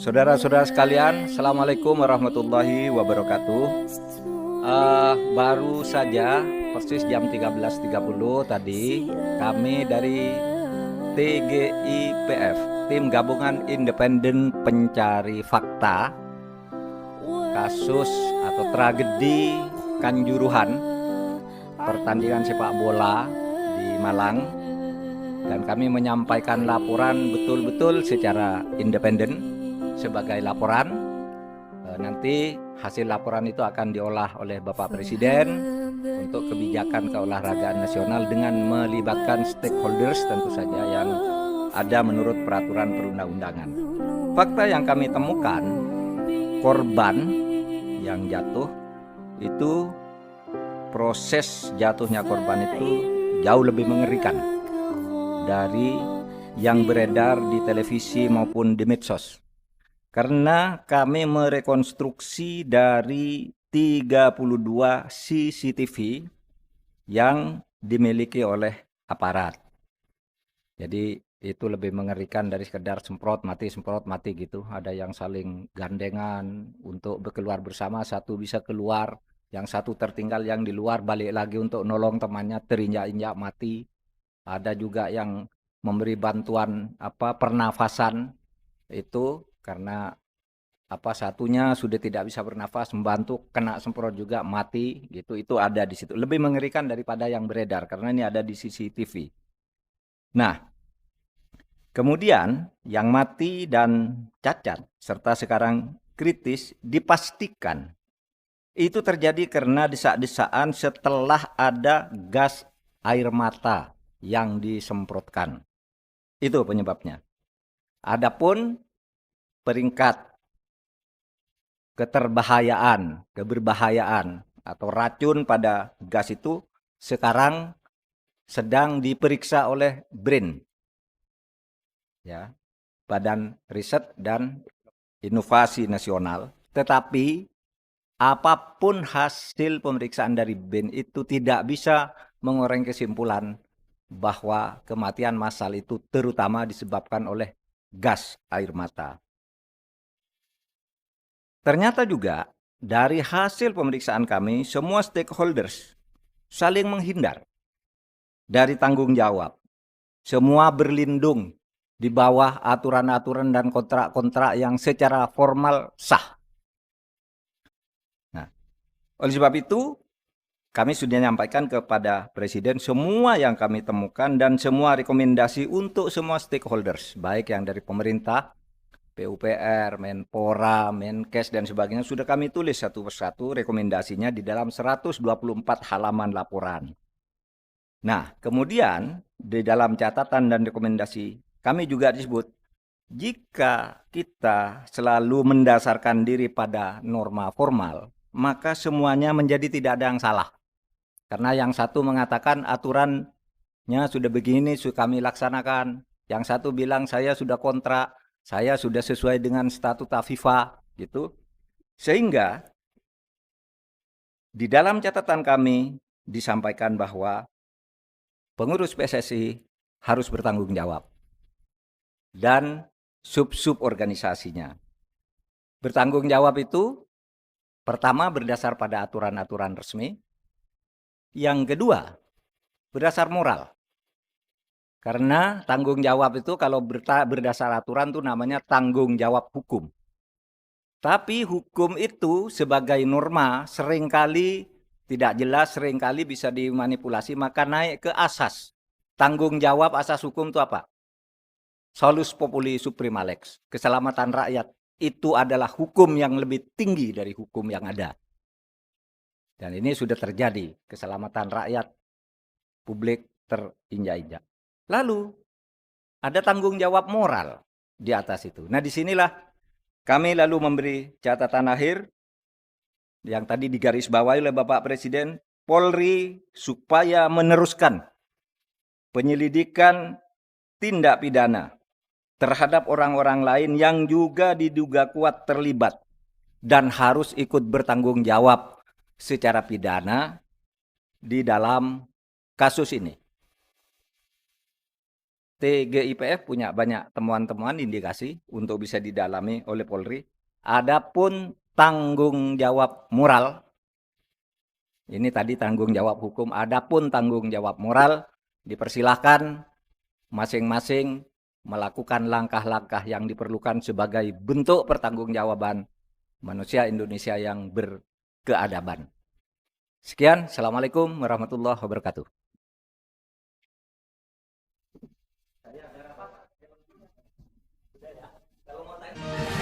Saudara-saudara sekalian, Assalamualaikum warahmatullahi wabarakatuh. Baru saja persis jam 13.30 tadi kami dari TGIPF, Tim Gabungan Independen Pencari Fakta kasus atau tragedi Kanjuruhan, pertandingan sepak bola di Malang, dan kami menyampaikan laporan betul-betul secara independen sebagai laporan. Nanti hasil laporan itu akan diolah oleh Bapak Presiden untuk kebijakan keolahragaan nasional dengan melibatkan stakeholders tentu saja yang ada menurut peraturan perundang-undangan. Fakta yang kami temukan, korban yang jatuh itu, proses jatuhnya korban itu jauh lebih mengerikan dari yang beredar di televisi maupun di medsos. Karena kami merekonstruksi dari 32 CCTV yang dimiliki oleh aparat. Jadi itu lebih mengerikan dari sekedar semprot mati gitu. Ada yang saling gandengan untuk berkeluar bersama, satu bisa keluar, yang satu tertinggal, yang di luar balik lagi untuk nolong temannya, terinjak-injak mati. Ada juga yang memberi bantuan pernafasan itu karena satunya sudah tidak bisa bernafas, membantu kena semprot juga mati gitu. Itu ada di situ. Lebih mengerikan daripada yang beredar karena ini ada di CCTV. Nah, kemudian yang mati dan cacat serta sekarang kritis dipastikan itu terjadi karena desak-desaan setelah ada gas air mata yang disemprotkan. Itu penyebabnya. Adapun peringkat keberbahayaan atau racun pada gas itu sekarang sedang diperiksa oleh BRIN, ya, Badan Riset dan Inovasi Nasional. Tetapi apapun hasil pemeriksaan dari BRIN itu tidak bisa mengoreng kesimpulan bahwa kematian massal itu terutama disebabkan oleh gas air mata. Ternyata juga dari hasil pemeriksaan kami, semua stakeholders saling menghindar dari tanggung jawab. Semua berlindung di bawah aturan-aturan dan kontrak-kontrak yang secara formal sah. Nah, oleh sebab itu, kami sudah menyampaikan kepada Presiden semua yang kami temukan dan semua rekomendasi untuk semua stakeholders, baik yang dari pemerintah, PUPR, Menpora, Menkes, dan sebagainya, sudah kami tulis satu persatu rekomendasinya di dalam 124 halaman laporan. Nah, kemudian di dalam catatan dan rekomendasi kami juga disebut, jika kita selalu mendasarkan diri pada norma formal, maka semuanya menjadi tidak ada yang salah. Karena yang satu mengatakan aturannya sudah begini, sudah kami laksanakan. Yang satu bilang saya sudah kontrak, saya sudah sesuai dengan statuta FIFA, gitu. Sehingga di dalam catatan kami disampaikan bahwa pengurus PSSI harus bertanggung jawab dan sub-sub organisasinya. Bertanggung jawab itu pertama berdasar pada aturan-aturan resmi, yang kedua berdasar moral. Karena tanggung jawab itu kalau berdasar aturan itu namanya tanggung jawab hukum. Tapi hukum itu sebagai norma seringkali tidak jelas, seringkali bisa dimanipulasi, maka naik ke asas. Tanggung jawab asas hukum itu apa? Solus populi suprema lex. Keselamatan rakyat itu adalah hukum yang lebih tinggi dari hukum yang ada. Dan ini sudah terjadi, keselamatan rakyat, publik terinjak-injak. Lalu ada tanggung jawab moral di atas itu. Nah, disinilah kami lalu memberi catatan akhir yang tadi digarisbawahi oleh Bapak Presiden, Polri supaya meneruskan penyelidikan tindak pidana terhadap orang-orang lain yang juga diduga kuat terlibat dan harus ikut bertanggung jawab secara pidana di dalam kasus ini. TGIPF punya banyak temuan-temuan indikasi untuk bisa didalami oleh Polri. Adapun tanggung jawab moral, ini tadi tanggung jawab hukum, adapun tanggung jawab moral dipersilahkan masing-masing melakukan langkah-langkah yang diperlukan sebagai bentuk pertanggungjawaban manusia Indonesia yang berkeadaban. Sekian, Assalamualaikum warahmatullahi wabarakatuh. Kalau mau tanya